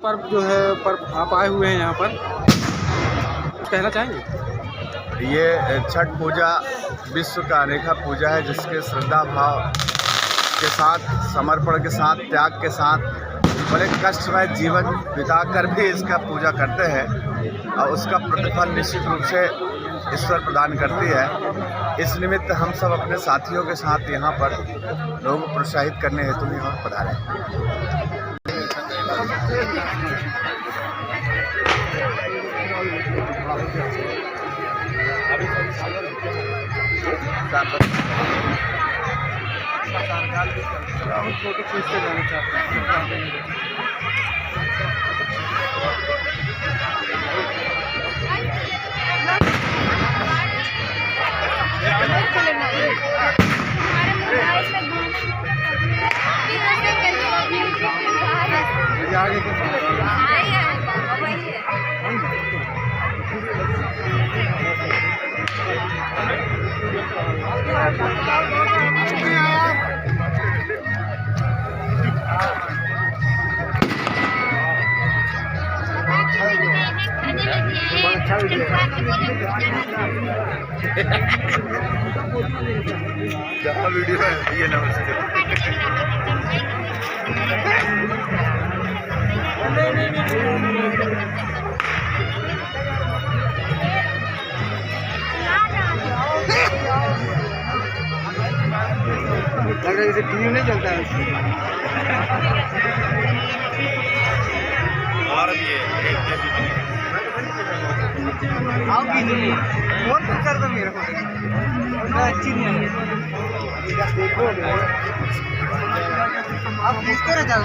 पर्व जो है पर्व आप आए हुए हैं यहाँ पर, कहना चाहेंगे? ये छठ पूजा विश्व का अनोखा पूजा है, जिसके श्रद्धा भाव के साथ, समर्पण के साथ, त्याग के साथ बड़े कष्टमय जीवन बिताकर भी इसका पूजा करते हैं और उसका प्रतिफल निश्चित रूप से ईश्वर प्रदान करती है। इस निमित्त हम सब अपने साथियों के साथ यहाँ पर लोगों को प्रोत्साहित करने हेतु यहाँ पधारे। फोटो खींचते जाना चाहते हैं। आगे वीडियो है ये नमस्ते। लग रहा है जैसे टीवी नहीं चलता है। और ये आओ कीजिए, फोन तो कर दो मेरे को, अच्छी नहीं है। देखो आप किसको रह जाओ।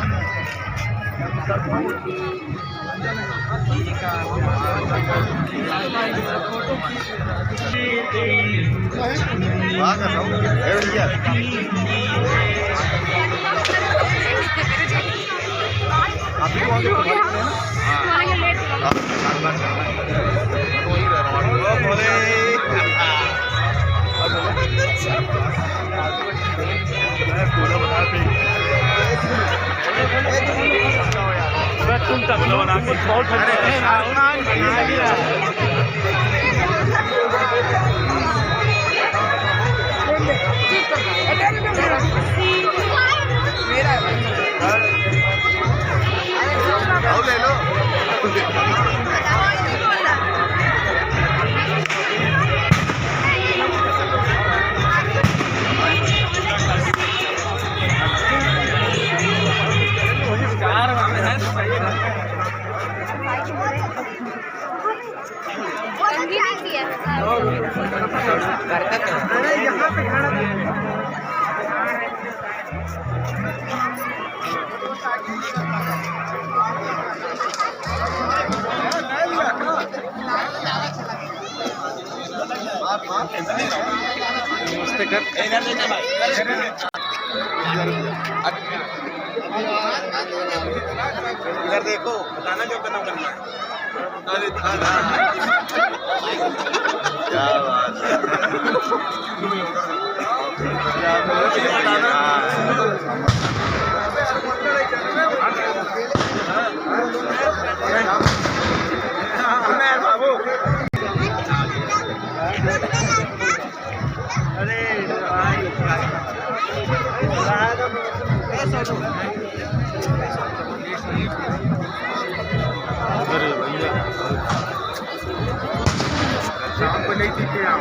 ले लो। यहाँ पे खड़ा नमस्ते कर इधर देखो, बताना जो खत्म करना है। अरे क्या बात है। बाबू अरे भैया शाम को नहीं दिखे आप।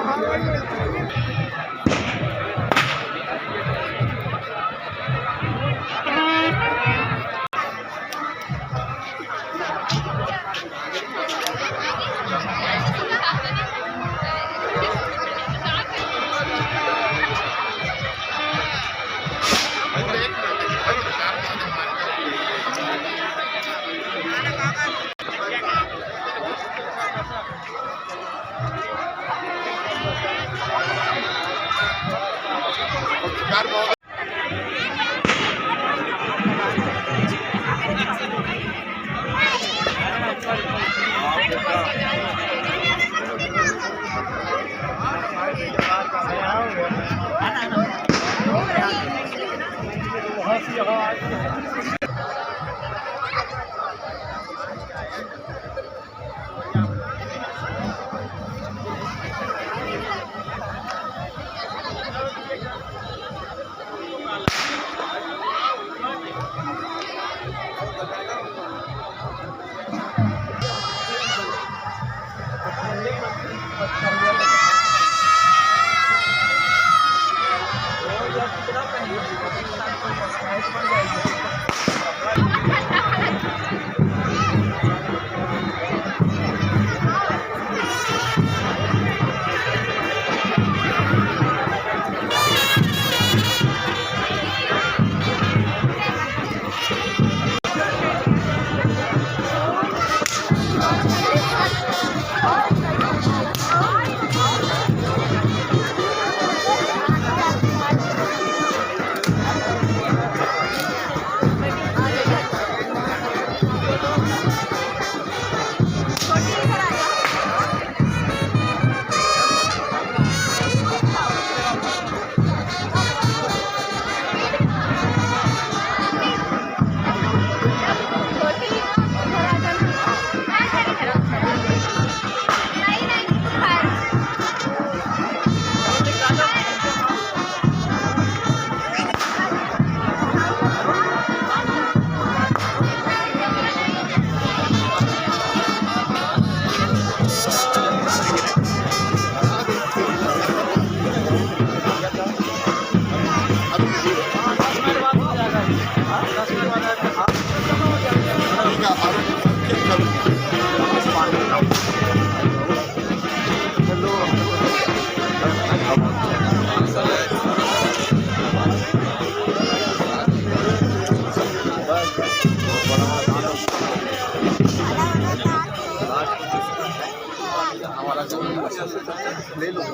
जिलाधिकारी महोदय ले लो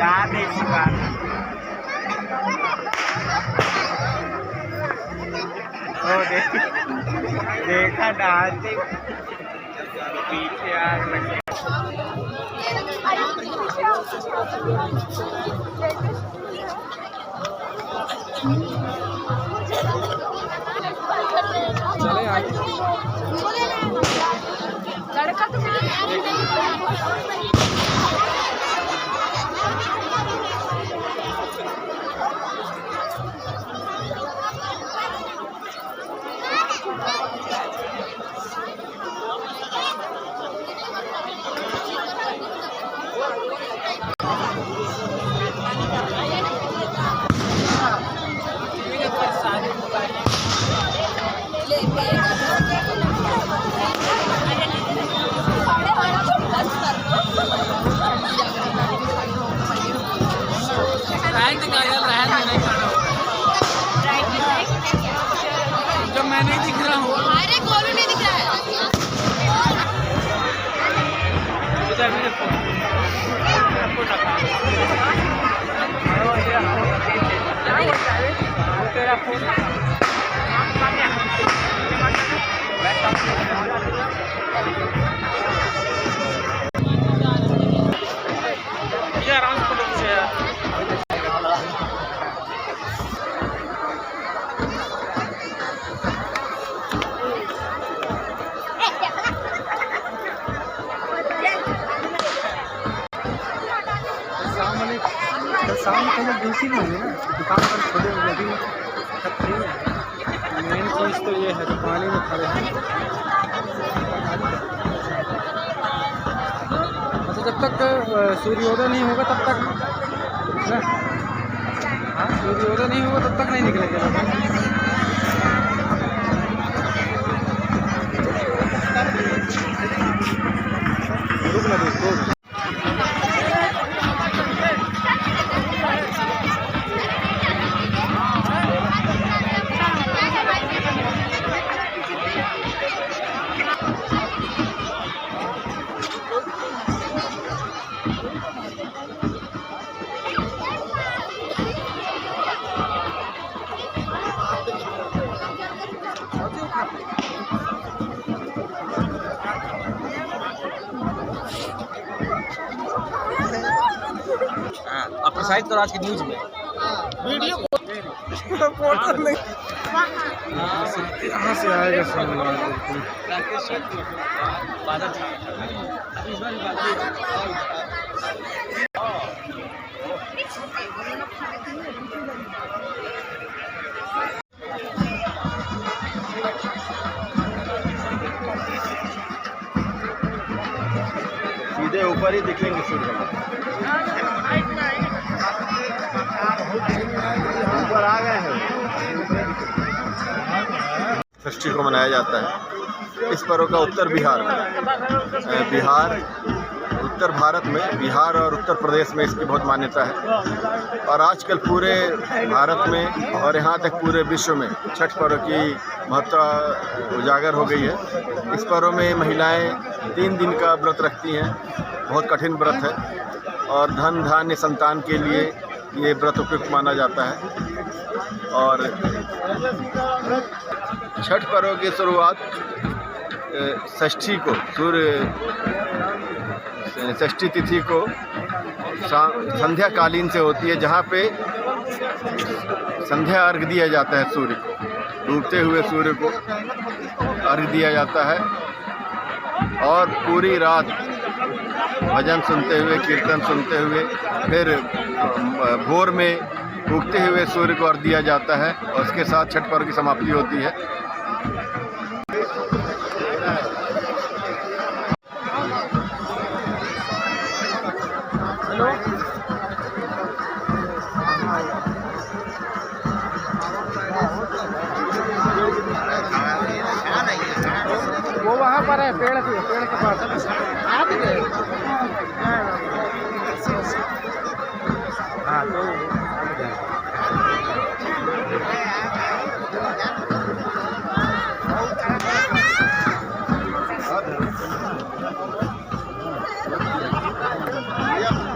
याद है इसी बात देखा डालते पीछे आग लगे। चले आगे लड़का तो जब मैं नहीं दिख रहा हूँ, अरे गोलू नहीं दिख रहा है। तेरा फोन आराम से फोटो शाम को लोग बिजी नहीं होंगे ना, दुकान पर खोले हुए अभी तक नहीं है। मेन चीज़ तो ये है दुकान में खड़े हैं। अच्छा, जब तक सूर्योदय नहीं होगा तब तक ना, हाँ सूर्योदय नहीं होगा तब तक नहीं निकलेंगे लोग। रुक ना रुक। आप प्रसारित करो आज की न्यूज में वीडियो फोटो नहीं कहाँ से आएगा सीधे ऊपर ही दिखेंगे सूर्य ऊपर आ गए हैं। षष्ठी को मनाया जाता है। इस पर्व का उत्तर उत्तर भारत में बिहार और उत्तर प्रदेश में इसकी बहुत मान्यता है और आजकल पूरे भारत में और यहाँ तक पूरे विश्व में छठ पर्व की महत्ता उजागर हो गई है। इस पर्व में महिलाएं 3 दिन का व्रत रखती हैं। बहुत कठिन व्रत है और धन धान्य संतान के लिए ये व्रत उपयुक्त माना जाता है। और छठ पर्व की शुरुआत षष्ठी को षष्ठी तिथि को संध्या कालीन से होती है, जहाँ पे संध्या अर्घ दिया जाता है। सूर्य को डूबते हुए सूर्य को अर्घ दिया जाता है और पूरी रात भजन सुनते हुए कीर्तन सुनते हुए फिर भोर में उगते हुए सूर्य को अर्घ दिया जाता है और उसके साथ छठ पर्व की समाप्ति होती है। वो वहाँ पर है पेड़ के पास। हाँ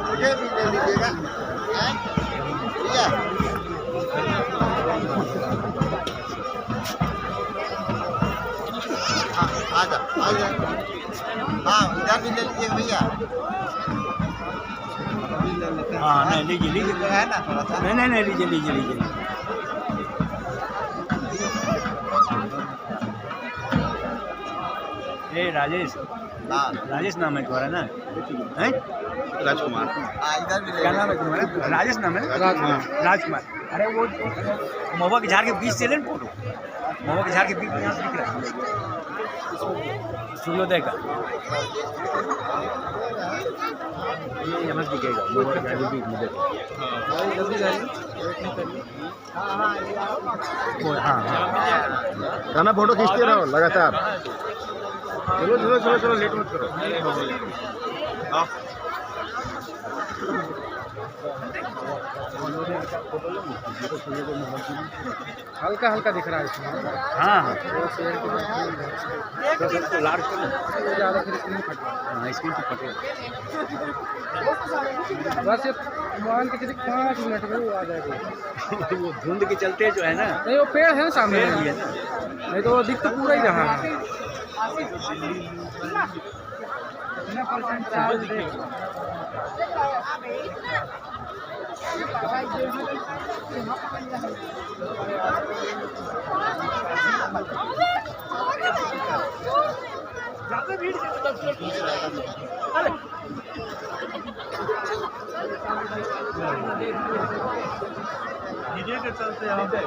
मुझे भी ले लीजिएगा। हाँ इधर भी ले लीजिए भैया। हाँ नहीं लीजिए लीजिए, है ना थोड़ा सा। नहीं लीजिए लीजिए लीजिए। ये राजेश, हाँ राजेश नाम है तुम्हारा ना? हैं? राजकुमार। हाँ इधर भी क्या नाम है तुम्हारा? राजेश नाम है ना? राजकुमार। अरे वो महुआ के झाड़ के बीच से ले फोटो, महुआ के झाड़ के बीच में यहाँ से दिख रहा है सूर्योदय का, ये यहाँ से दिखेगा महुआ के झाड़ के बीच में। देखो हाँ हाँ गाना फोटो खींचते रहो लगातार। चलो चलो चलो चलो लेट मत करो। हल्का हल्का दिख रहा है इसमें। हाँ हाँ तो लार्ज कर लो, ज़्यादा फिर स्क्रीन फट। हाँ स्क्रीन तो फटे। बस ये मान के चलिए 5 मिनट में वो आ जाएगा। वो धुंध के चलते जो है ना, नहीं वो पेड़ है सामने है ना, नहीं तो वो दिख तो पूरा ही रहा है। डीजे के चलते यहाँ पे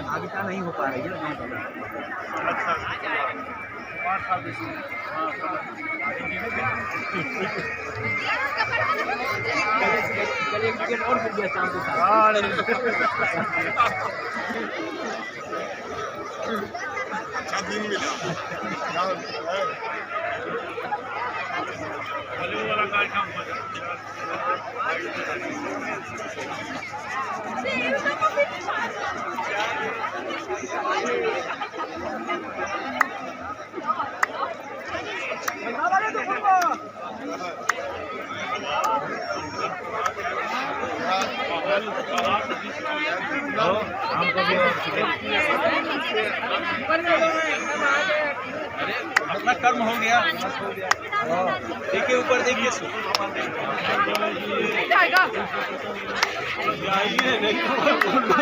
भागिता नहीं हो पा रही है। एक टिकट और मिल गया शाम को। अच्छा दिन मिला वाला कार्यक्रम अपना कर्म हो गया। देखिए ऊपर देखिए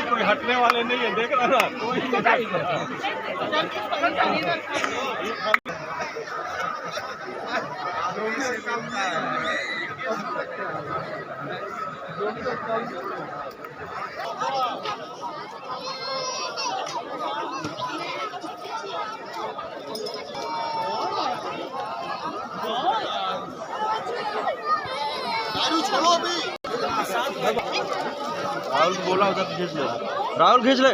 कोई हटने वाले नहीं है, देख रहा ना राहुल बोला उधर खींच ले, राहुल खींच ले।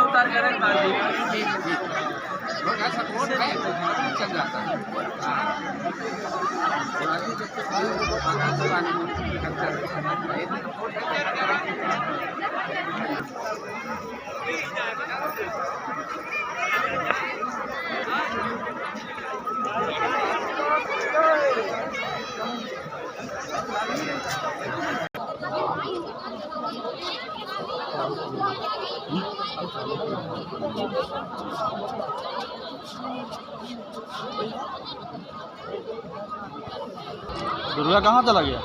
उतार कर दुर्गा कहाँ चला गया?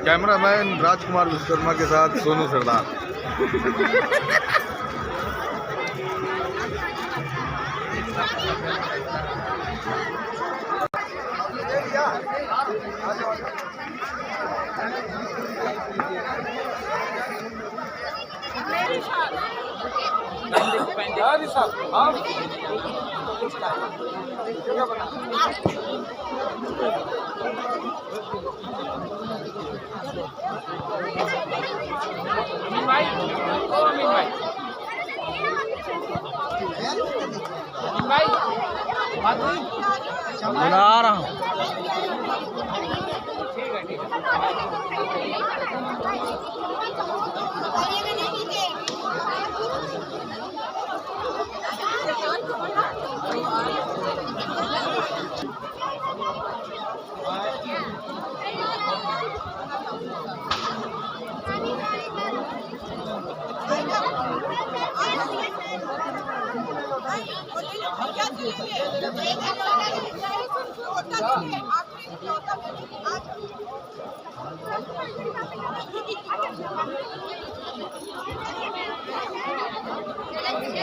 कैमरामैन राजकुमार विश्वकर्मा के साथ सोनू सरदार। बना रहा हूँ।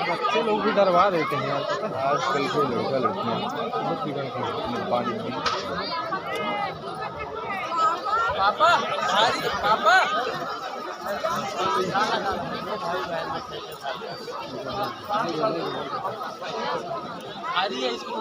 बच्चे लोग भी डरवा देते हैं यार, पता है? आजकल के लड़कियां बहुत बिगड़ते हैं पानी में। पापा पापा आ रही है इसको